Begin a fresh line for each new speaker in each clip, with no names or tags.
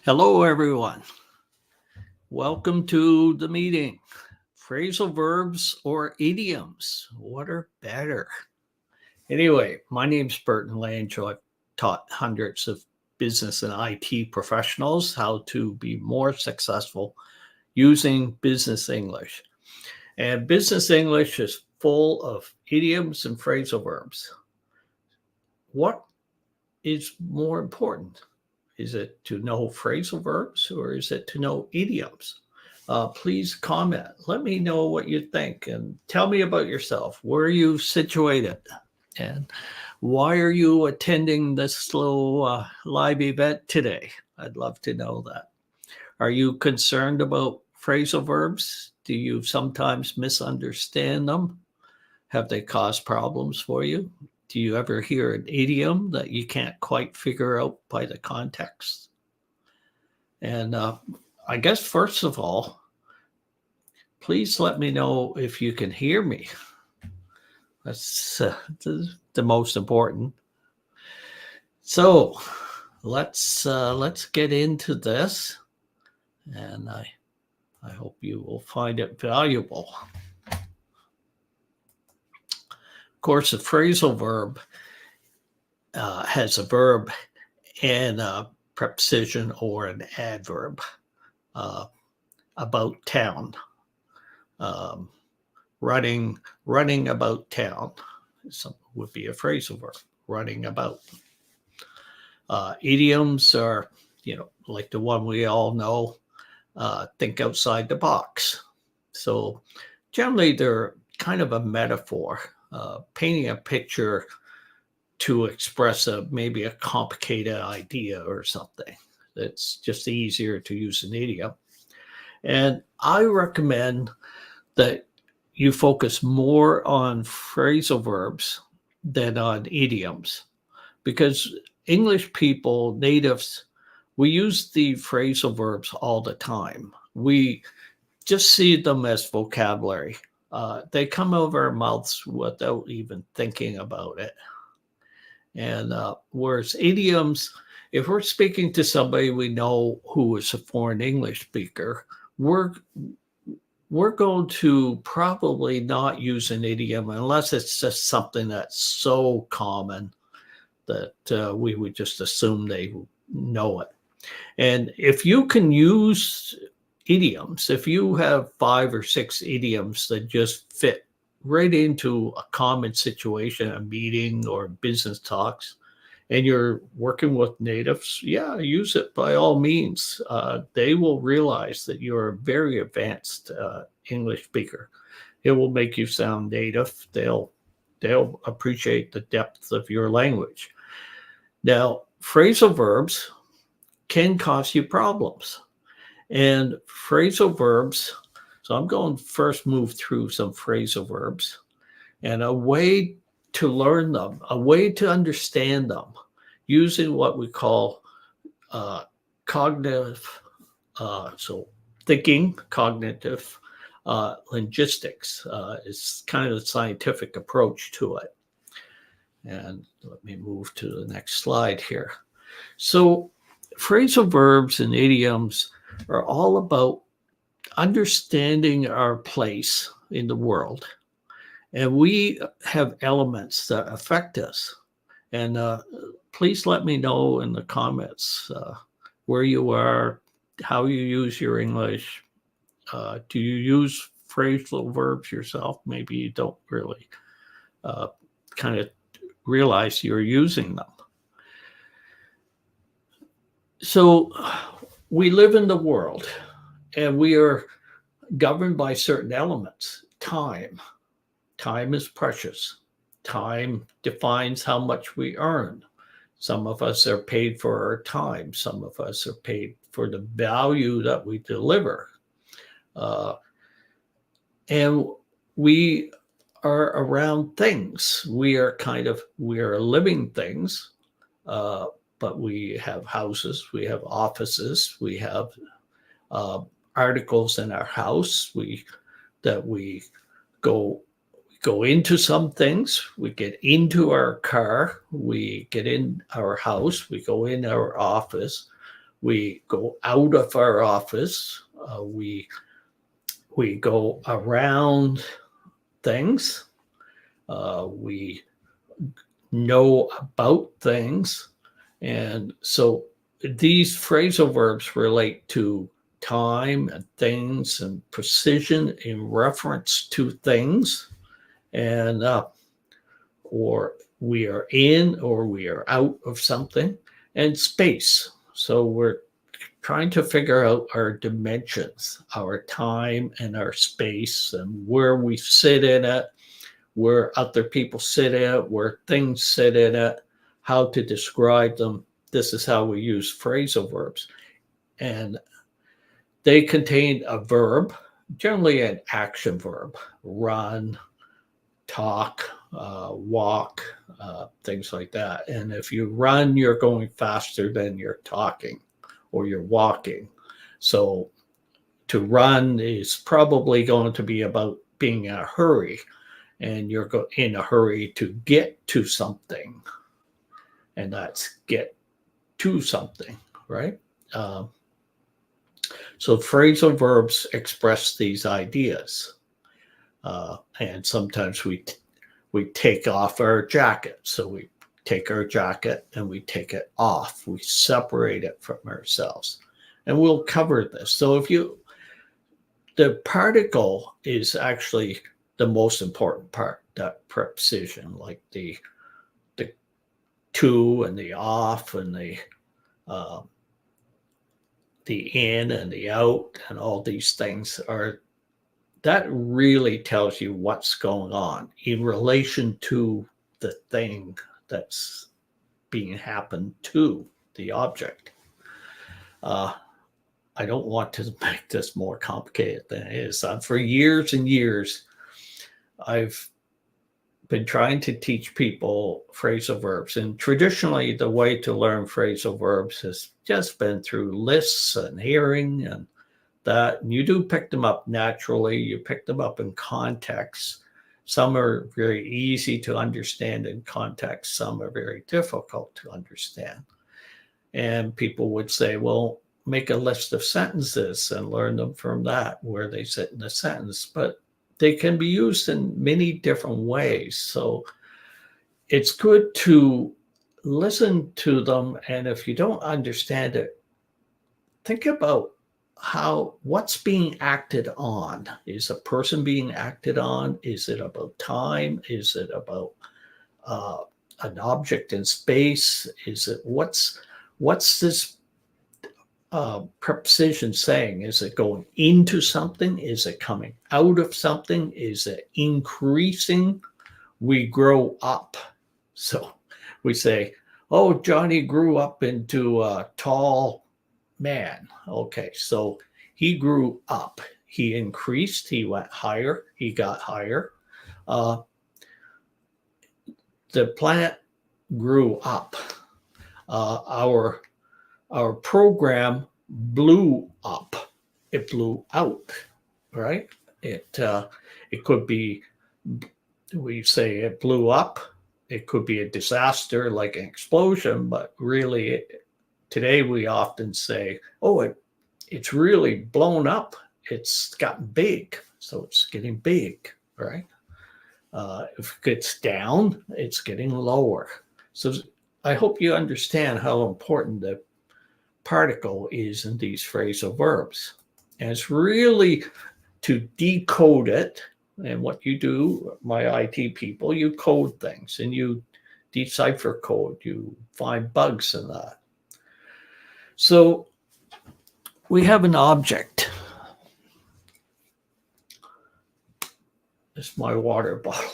Hello, everyone. Welcome to the meeting. Phrasal verbs or idioms. What are better? Anyway, my name's Burton Lange. I've taught hundreds of business and IT professionals how to be more successful using business English. And business English is full of idioms and phrasal verbs. What is more important? Is it to know phrasal verbs or is it to know idioms? Please comment. Let me know what you think and tell me about yourself. Where are you situated? And why are you attending this little live event today? I'd love to know that. Are you concerned about phrasal verbs? Do you sometimes misunderstand them? Have they caused problems for you? Do you ever hear an idiom that you can't quite figure out by the context? And I guess, first of all, please let me know if you can hear me. That's the most important. So let's get into this, and I hope you will find it valuable. Of course, a phrasal verb has a verb and a preposition or an adverb. About town, running about town. Some would be a phrasal verb. Running about. Idioms are, like the one we all know. Think outside the box. So generally, they're kind of a metaphor, painting a picture to express maybe a complicated idea or something. It's just easier to use an idiom. And I recommend that you focus more on phrasal verbs than on idioms, because English people, natives, we use the phrasal verbs all the time. We just see them as vocabulary. They come out of our mouths without even thinking about it. And whereas idioms, if we're speaking to somebody we know who is a foreign English speaker, we're going to probably not use an idiom unless it's just something that's so common that we would just assume they know it. And if you can use idioms, if you have 5 or 6 idioms that just fit right into a common situation, a meeting or business talks, and you're working with natives, yeah, use it by all means. They will realize that you're a very advanced English speaker. It will make you sound native. They'll appreciate the depth of your language. Now, phrasal verbs can cause you problems. And phrasal verbs, so I'm going to first move through some phrasal verbs, and a way to learn them, a way to understand them, using what we call cognitive, so thinking, cognitive linguistics is kind of the scientific approach to it. And let me move to the next slide here. So phrasal verbs and idioms are all about understanding our place in the world. And we have elements that affect us. And please let me know in the comments where you are, how you use your English. Do you use phrasal verbs yourself? Maybe you don't really kind of realize you're using them. So we live in the world, and we are governed by certain elements. Time. Time is precious. Time defines how much we earn. Some of us are paid for our time. Some of us are paid for the value that we deliver. And we are around things. We are living things, but we have houses, we have offices, we have articles in our house. That we go into some things. We get into our car, we get in our house, we go in our office, We go out of our office. We go around things. We know about things. And so these phrasal verbs relate to time and things and precision in reference to things. And or we are in or we are out of something, and space. So we're trying to figure out our dimensions, our time and our space, and where we sit in it, where other people sit in it, where things sit in it, how to describe them. This is how we use phrasal verbs. And they contain a verb, generally an action verb: run, talk, walk, things like that. And if you run, you're going faster than you're talking or you're walking. So to run is probably going to be about being in a hurry, and you're in a hurry to get to something. And that's get to something, right? So phrasal verbs express these ideas. And sometimes we take off our jacket. So we take our jacket and we take it off. We separate it from ourselves. And we'll cover this. So the particle is actually the most important part, that preposition, like the to and the off and the in and the out and all these things that really tells you what's going on in relation to the thing that's being happened to the object. I don't want to make this more complicated than it is. For years and years, I've been trying to teach people phrasal verbs. And traditionally, the way to learn phrasal verbs has just been through lists and hearing and that. And you do pick them up naturally. You pick them up in context. Some are very easy to understand in context. Some are very difficult to understand. And people would say, well, make a list of sentences and learn them from that, where they sit in a sentence. But they can be used in many different ways. So it's good to listen to them. And if you don't understand it, think about what's being acted on. Is a person being acted on? Is it about time? Is it about an object in space? Is it what's this preposition saying? Is it going into something? Is it coming out of something? Is it increasing? We grow up. So we say, oh, Johnny grew up into a tall man. Okay, so he grew up. He increased. He went higher. He got higher. The planet grew up. Our program blew up. It blew out, right? It could be, we say it blew up. It could be a disaster like an explosion, but really today we often say, oh, it's really blown up. It's gotten big. So it's getting big, right? If it gets down, it's getting lower. So I hope you understand how important the particle is in these phrasal verbs. And it's really to decode it. And what you do, my IT people, you code things and you decipher code. You find bugs in that. So we have an object. This is my water bottle.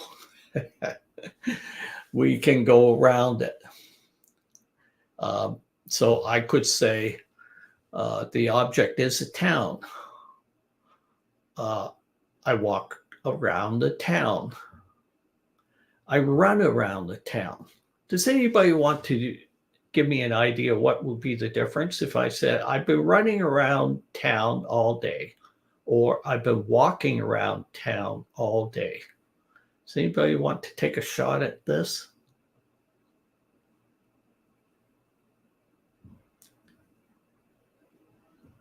We can go around it. So I could say the object is a town. I walk around the town. I run around the town. Does anybody want to give me an idea what would be the difference if I said I've been running around town all day, or I've been walking around town all day? Does anybody want to take a shot at this?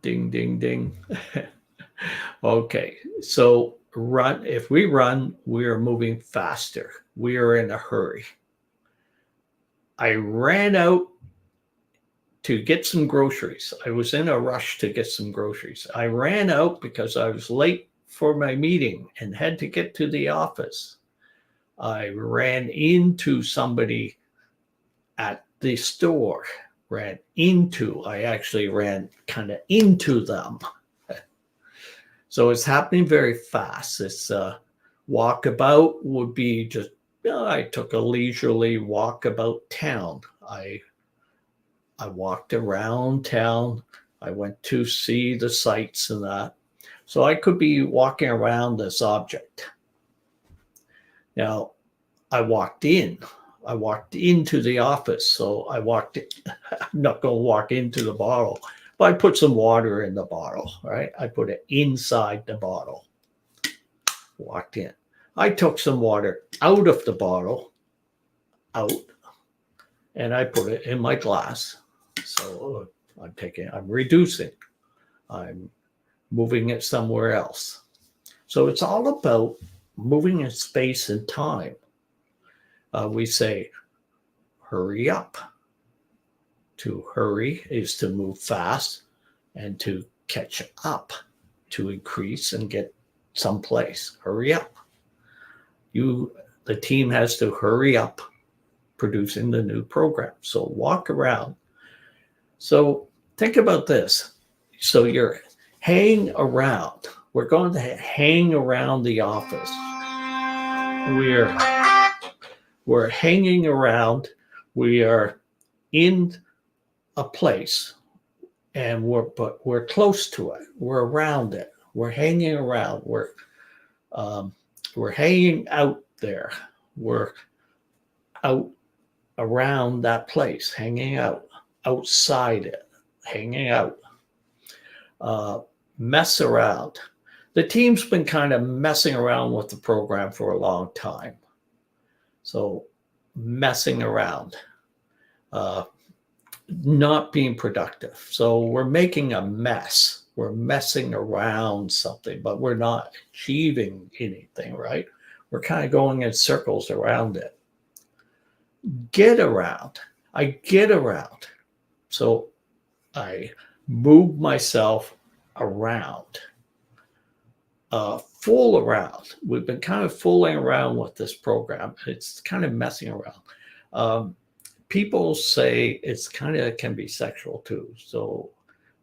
Ding, ding, ding. Okay, so run. If we run, we are moving faster. We are in a hurry. I ran out to get some groceries. I was in a rush to get some groceries. I ran out because I was late for my meeting and had to get to the office. I ran into somebody at the store. I actually ran kind of into them. So it's happening very fast. It's walkabout would be just, I took a leisurely walk about town. I walked around town. I went to see the sights and that. So I could be walking around this object. Now, I walked in. I walked into the office. So I'm not going to walk into the bottle, but I put some water in the bottle, right? I put it inside the bottle. Walked in. I took some water out of the bottle, and I put it in my glass. So I'm reducing, I'm moving it somewhere else. So it's all about moving in space and time. We say, hurry up. To hurry is to move fast, and to catch up, to increase and get someplace. Hurry up. The team has to hurry up producing the new program. So walk around. So think about this. So you're hanging around. We're going to hang around the office. We're hanging around. We are in a place, and we're close to it. We're around it. We're hanging around. We're hanging out there. We're out around that place, hanging out, outside it, hanging out. Mess around. The team's been kind of messing around with the program for a long time. So messing around, not being productive. So we're making a mess. We're messing around something, but we're not achieving anything, right? We're kind of going in circles around it. Get around. I get around. So I move myself around. Fool around. We've been kind of fooling around with this program. It's kind of messing around. People say it's kind of can be sexual too. So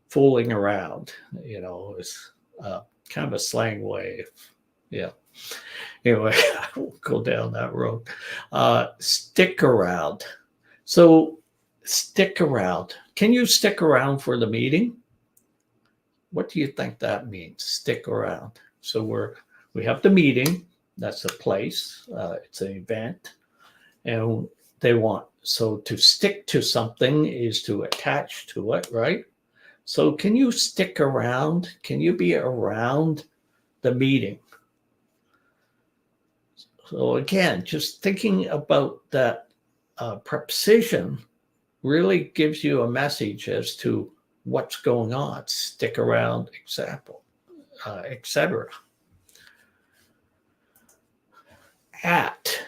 fooling around, is kind of a slang way. Yeah. Anyway, I won't go down that road. Stick around. So stick around. Can you stick around for the meeting? What do you think that means? Stick around. So we have the meeting. That's a place. It's an event, and so to stick to something is to attach to it, right? So can you stick around? Can you be around the meeting? So again, just thinking about that preposition really gives you a message as to what's going on. Stick around, example, etc. At.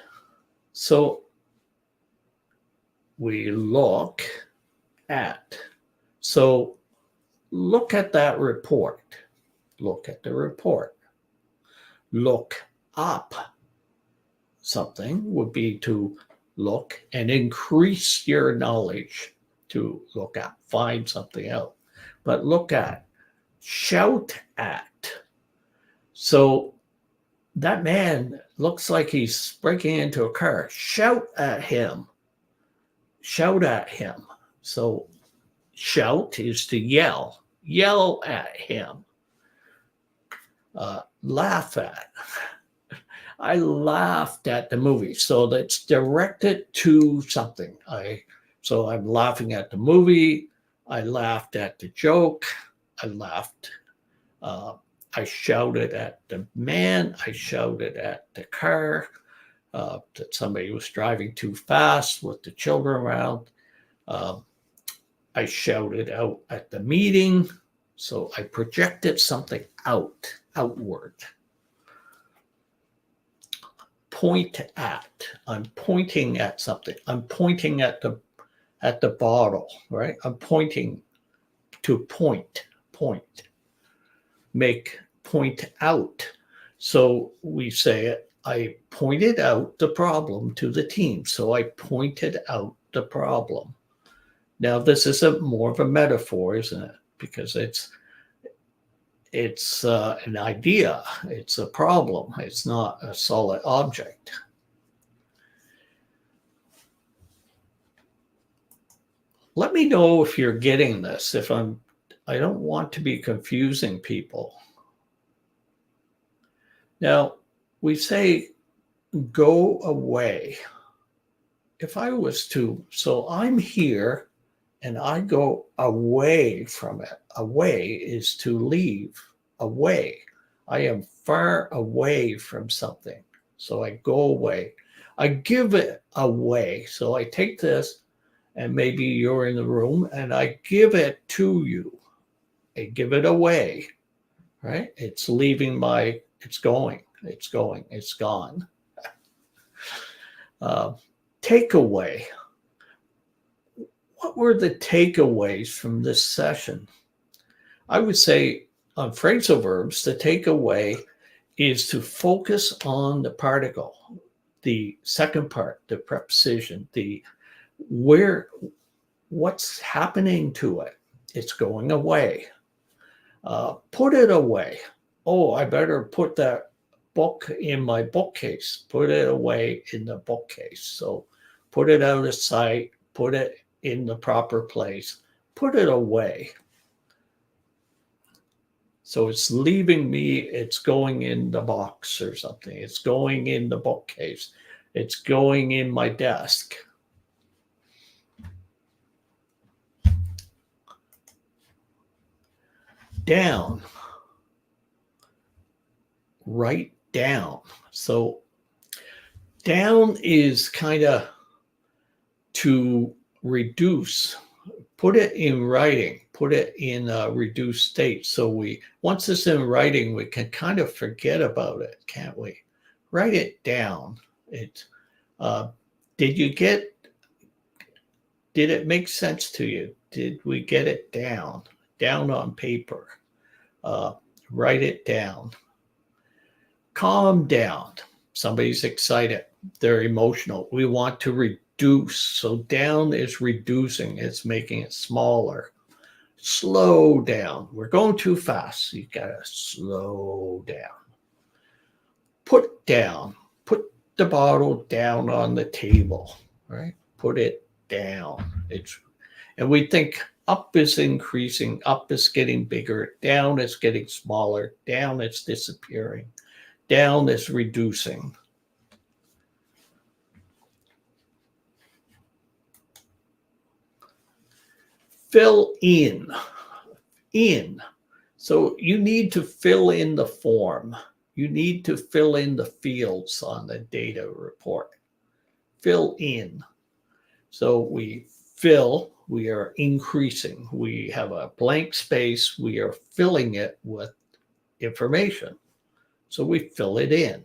So we look at. So look at that report. Look at the report. Look up. Something would be to look and increase your knowledge, to look at, find something out. But look at, shout at. So that man looks like he's breaking into a car. Shout at him. Shout at him. So shout is to yell. Yell at him. Laugh at. I laughed at the movie. So that's directed to something. So I'm laughing at the movie. I laughed at the joke. I laughed. I shouted at the man. I shouted at the car. That somebody was driving too fast with the children around. I shouted out at the meeting. So I projected something outward. Point at. I'm pointing at something. I'm pointing at the bottle, right? I'm pointing to point. Make point out. So we say it. I pointed out the problem to the team. So I pointed out the problem. Now this is more of a metaphor, isn't it? Because it's an idea. It's a problem. It's not a solid object. Let me know if you're getting this. I don't want to be confusing people. Now, we say go away. If I was to, so I'm here and I go away from it. Away is to leave. Away. I am far away from something. So I go away. I give it away. So I take this, and maybe you're in the room, and I give it to you. I give it away, right? It's leaving it's going, it's gone. Takeaway. What were the takeaways from this session? I would say on phrasal verbs, the takeaway is to focus on the particle, the second part, the preposition, what's happening to it. It's going away. Put it away. Oh, I better put that book in my bookcase. Put it away in the bookcase. So put it out of sight. Put it in the proper place. Put it away. So it's leaving me. It's going in the box or something. It's going in the bookcase. It's going in my desk. Down. Write down. So down is kind of to reduce. Put it in writing. Put it in a reduced state. So once it's in writing, we can kind of forget about it, can't we? Write it down. Did it make sense to you? Did we get it down on paper? Write it down. Calm down. Somebody's excited. They're emotional. We want to reduce. So down is reducing. It's making it smaller. Slow down. We're going too fast. You got to slow down. Put down. Put the bottle down on the table, right? Put it down. And we think up is increasing, up is getting bigger, down is getting smaller, down is disappearing, down is reducing. Fill in. So you need to fill in the form. You need to fill in the fields on the data report. Fill in. So we are increasing. We have a blank space. We are filling it with information. So we fill it in.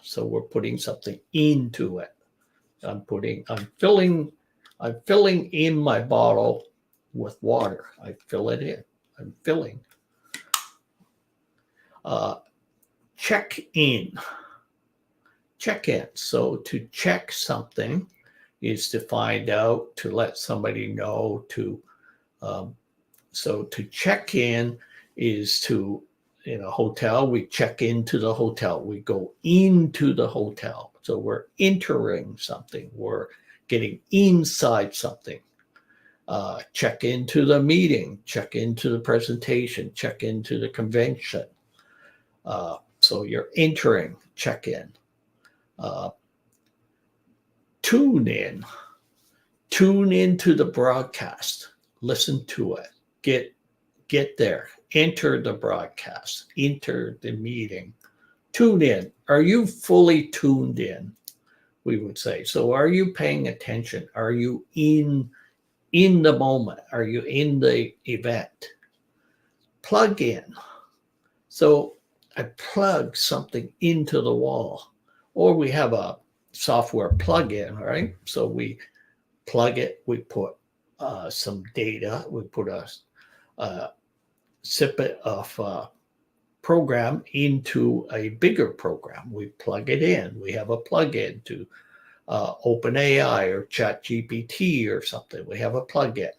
So we're putting something into it. I'm filling in my bottle with water. I fill it in. I'm filling. Check in. So to check something is to find out, to let somebody know, so to check in is to, in a hotel, we check into the hotel. We go into the hotel. So we're entering something. We're getting inside something. Check into the meeting. Check into the presentation. Check into the convention. So you're entering, check in. Tune in. Tune into the broadcast. Listen to it. Get there. Enter the broadcast. Enter the meeting. Tune in. Are you fully tuned in? We would say. So are you paying attention? Are you in the moment? Are you in the event? plug in. So I plug something into the wall, or we have a software plug-in, right? So we plug it, we put some data, we put a snippet of program into a bigger program. We plug it in. We have a plug-in to OpenAI or ChatGPT or something. We have a plug-in.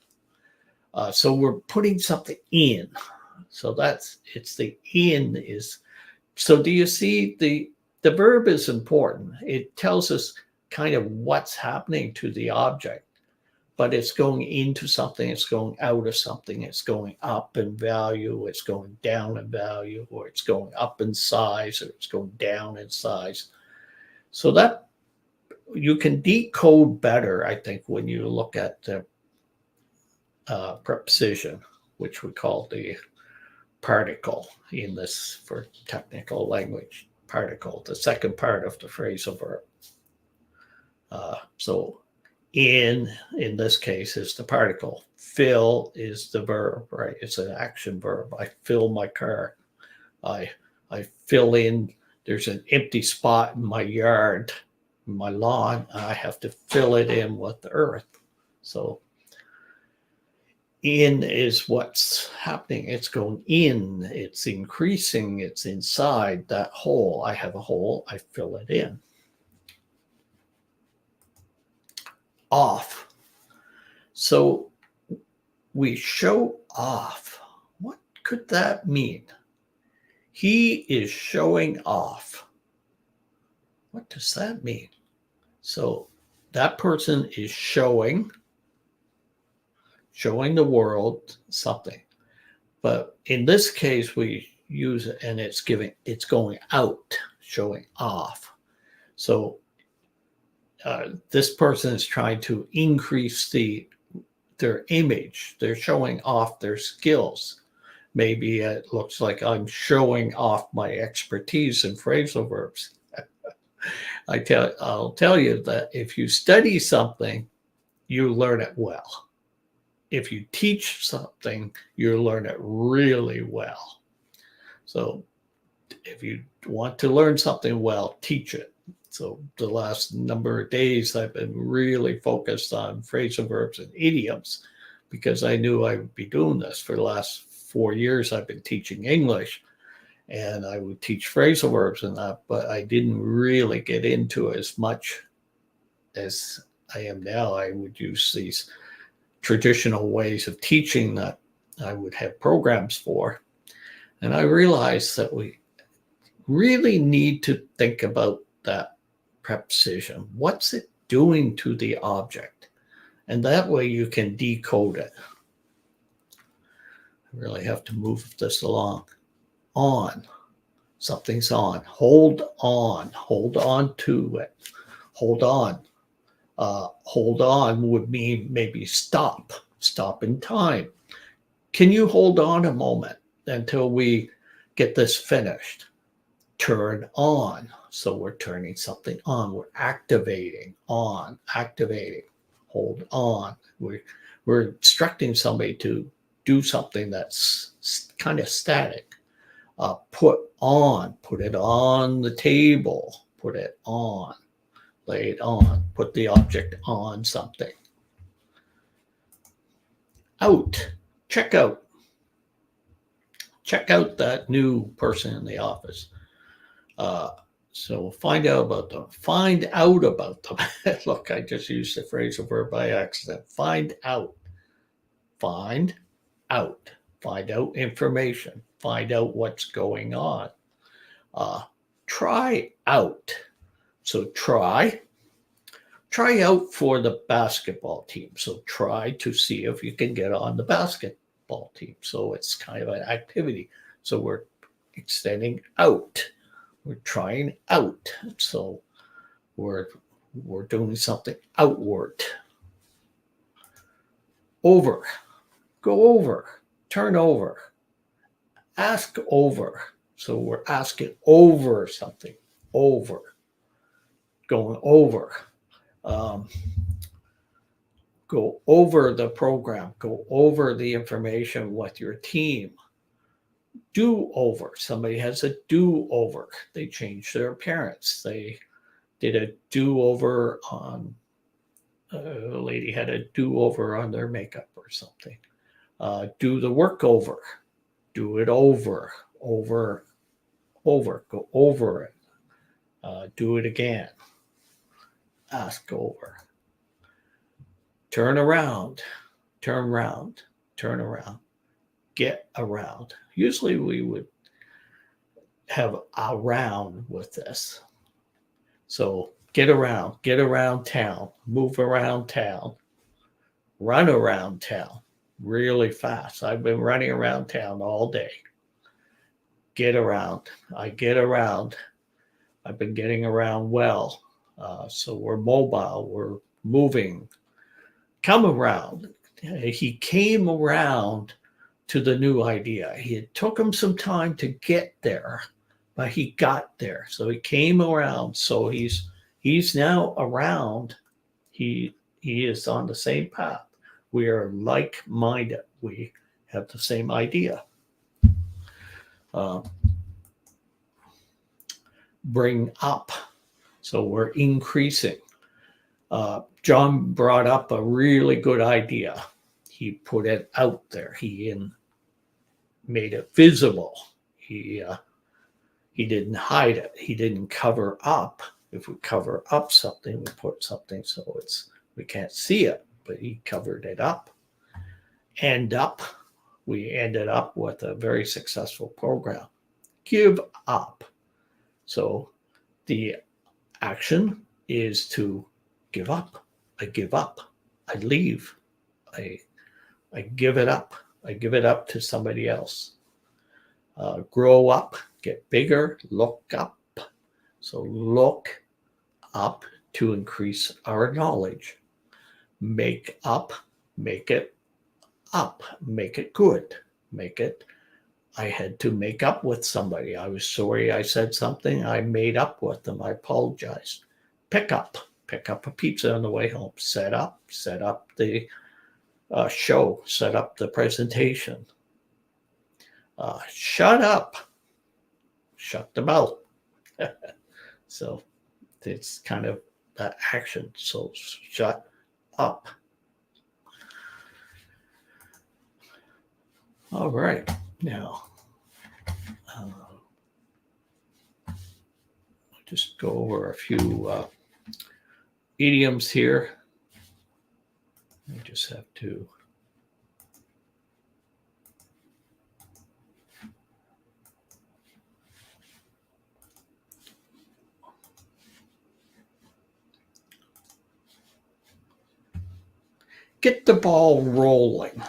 So we're putting something in. So it's the in is. So do you see the verb is important. It tells us kind of what's happening to the object, but it's going into something, it's going out of something, it's going up in value, it's going down in value, or it's going up in size, or it's going down in size. So that you can decode better, I think, when you look at the preposition, which we call the particle in this for technical language. Particle, the second part of the phrasal verb. So in this case is the particle. Fill is the verb, right? It's an action verb. I fill my car. I fill in. There's an empty spot in my yard, my lawn. I have to fill it in with the earth. So in is what's happening. It's going in, it's increasing, it's inside that hole. I have a hole, I fill it in. Off. So we show off. What could that mean? He is showing off. What does that mean? So that person is showing the world something. But in this case, we use it and it's going out, showing off. So this person is trying to increase their image. They're showing off their skills. Maybe it looks like I'm showing off my expertise in phrasal verbs. I'll tell you that if you study something, you learn it well. If you teach something, you learn it really well. So if you want to learn something well, teach it. So the last number of days, I've been really focused on phrasal verbs and idioms because I knew I would be doing this. For the last 4 years, I've been teaching English and I would teach phrasal verbs and that, but I didn't really get into as much as I am now. I would use these traditional ways of teaching that I would have programs for. And I realized that we really need to think about that preposition. What's it doing to the object? And that way you can decode it. I really have to move this along. On. Something's on. Hold on. Hold on to it. Hold on. Hold on would mean maybe stop in time. Can you hold on a moment until we get this finished? Turn on. So we're turning something on. We're activating activating. Hold on. We're instructing somebody to do something that's kind of static. Put on. Put it on the table. Put it on. Lay it on, put the object on something. Out, check out. Check out that new person in the office. So find out about them. Find out about them. Look, I just used the phrasal verb by accident. Find out. Find out. Find out information. Find out what's going on. Try out. So try out for the basketball team. So try to see if you can get on the basketball team. So it's kind of an activity. So we're extending out. We're trying out. So we're doing something outward. Over. Go over. Turn over. Ask over. So we're asking over something. Over. Going over. Go over the program. Go over the information with your team. do-over. Somebody has a do-over. They change their appearance. They did a do-over on, a lady had a do-over on their makeup or something. Do the work over. Do it over, over, over. Go over it. Do it again. Ask over. Turn around. Turn around. Turn around. Get around. Usually we would have around with this. So get around town, move around town, run around town really fast. I've been running around town all day. Get around. I get around. I've been getting around well. So we're mobile, we're moving. Come around. He came around to the new idea. It took him some time to get there, but he got there. So he came around. So he's now around. He is on the same path. We are like-minded. We have the same idea. Bring up. So we're increasing. John brought up a really good idea. He put it out there. He made it visible. He didn't hide it. He didn't cover up. If we cover up something, we put something so we can't see it, but he covered it up. We ended up with a very successful program. Give up. So the action is to give up. I give up. I leave. I give it up. I give it up to somebody else. Grow up, get bigger, look up. So look up to increase our knowledge. Make up, make it up, make it good, make it. I had to make up with somebody. I was sorry I said something. I made up with them. I apologized. Pick up a pizza on the way home. Set up the show, set up the presentation. Shut up. Shut the mouth. So it's kind of that action. So shut up. All right. Now, just go over a few idioms here. I just have to get the ball rolling.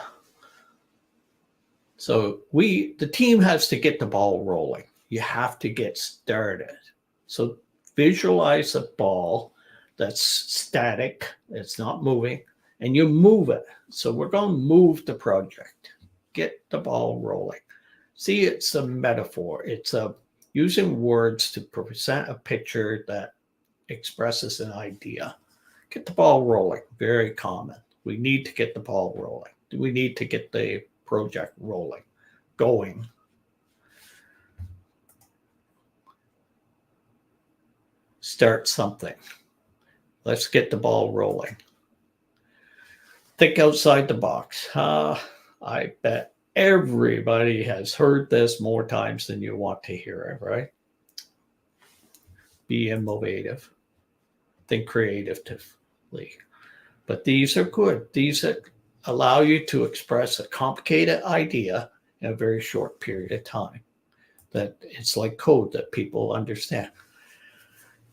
So the team has to get the ball rolling. You have to get started. So visualize a ball that's static, it's not moving, and you move it. So we're going to move the project. Get the ball rolling. See, it's a metaphor. It's using words to present a picture that expresses an idea. Get the ball rolling. Very common. We need to get the ball rolling. We need to get the project rolling, going. Start something. Let's get the ball rolling. Think outside the box. I bet everybody has heard this more times than you want to hear it, right? Be innovative. Think creatively. But these are good. These allow you to express a complicated idea in a very short period of time. That it's like code that people understand.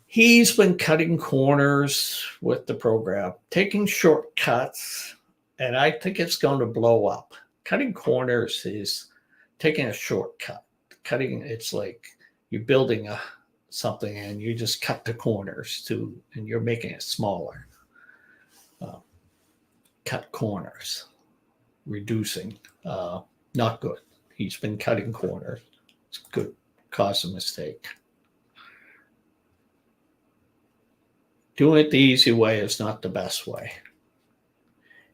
He's been cutting corners with the program, taking shortcuts, and I think it's going to blow up. Cutting corners is taking a shortcut. It's like you're building something and you just cut the corners and you're making it smaller. Cut corners, reducing, not good. He's been cutting corners. It's good, cause a mistake. Doing it the easy way is not the best way.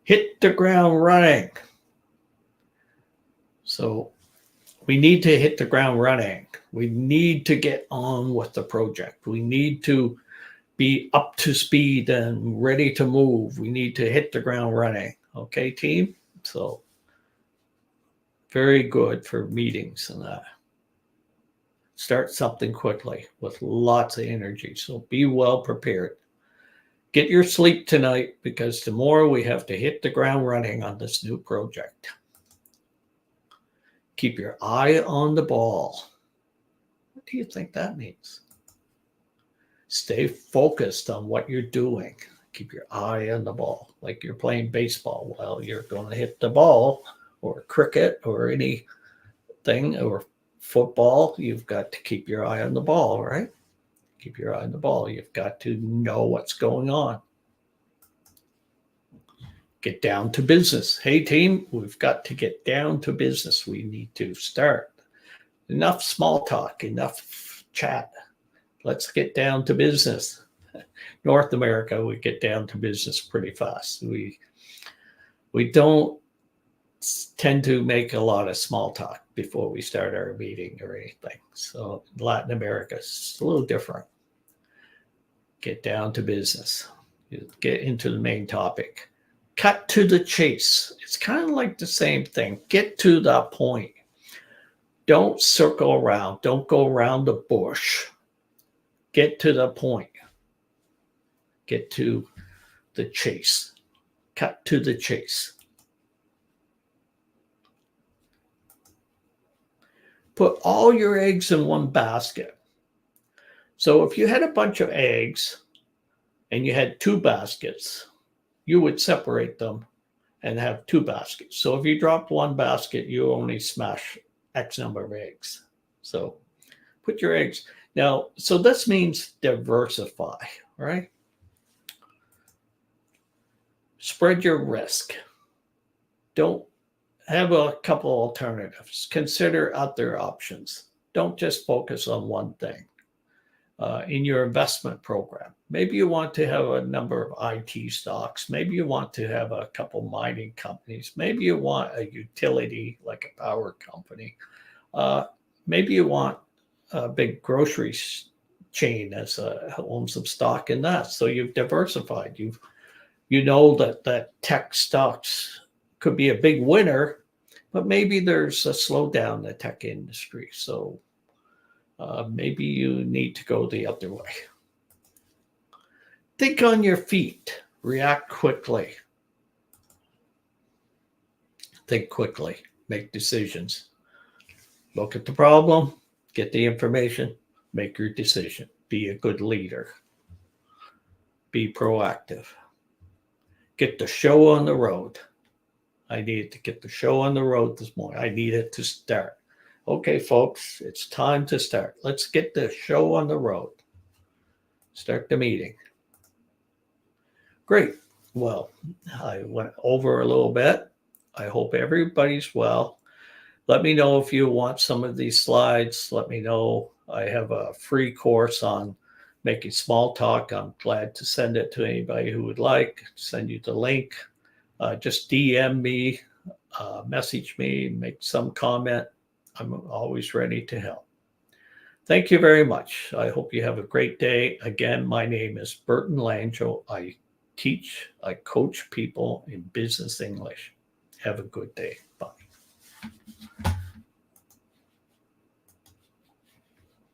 Hit the ground running. So We need to hit the ground running. We need to get on with the project. We need to be up to speed and ready to move. We need to hit the ground running. Okay, team? So very good for meetings and that. Start something quickly with lots of energy. So be well prepared. Get your sleep tonight because tomorrow we have to hit the ground running on this new project. Keep your eye on the ball. What do you think that means? Stay focused on what you're doing. Keep your eye on the ball, like you're playing baseball. Well, you're going to hit the ball, or cricket, or anything, or football. You've got to keep your eye on the ball, right? Keep your eye on the ball. You've got to know what's going on. Get down to business. Hey, team, we've got to get down to business. We need to start. Enough small talk, enough chat. Let's get down to business. North America, we get down to business pretty fast. We don't tend to make a lot of small talk before we start our meeting or anything. So Latin America is a little different. Get down to business. Get into the main topic. Cut to the chase. It's kind of like the same thing. Get to the point. Don't circle around. Don't go around the bush. Get to the point. Get to the chase. Cut to the chase. Put all your eggs in one basket. So if you had a bunch of eggs and you had two baskets, you would separate them and have two baskets. So if you dropped one basket, you only smash X number of eggs. So put your eggs. Now, so this means diversify, right? Spread your risk. Don't have a couple alternatives. Consider other options. Don't just focus on one thing. In your investment program, maybe you want to have a number of IT stocks. Maybe you want to have a couple mining companies. Maybe you want a utility like a power company. Maybe you want a big grocery chain as owns some stock in that. So you've diversified. You know that tech stocks could be a big winner, but maybe there's a slowdown in the tech industry. So maybe you need to go the other way. Think on your feet. React quickly. Think quickly. Make decisions. Look at the problem. Get the information. Make your decision. Be a good leader. Be proactive. Get the show on the road. I needed to get the show on the road this morning. I needed to start. Okay, folks, it's time to start. Let's get the show on the road. Start the meeting. Great. Well, I went over a little bit. I hope everybody's well. Let me know if you want some of these slides. Let me know. I have a free course on making small talk. I'm glad to send it to anybody who would like. Send you the link. Just DM me, message me, make some comment. I'm always ready to help. Thank you very much. I hope you have a great day. Again, my name is Burton Langell. I coach people in business English. Have a good day. Bye.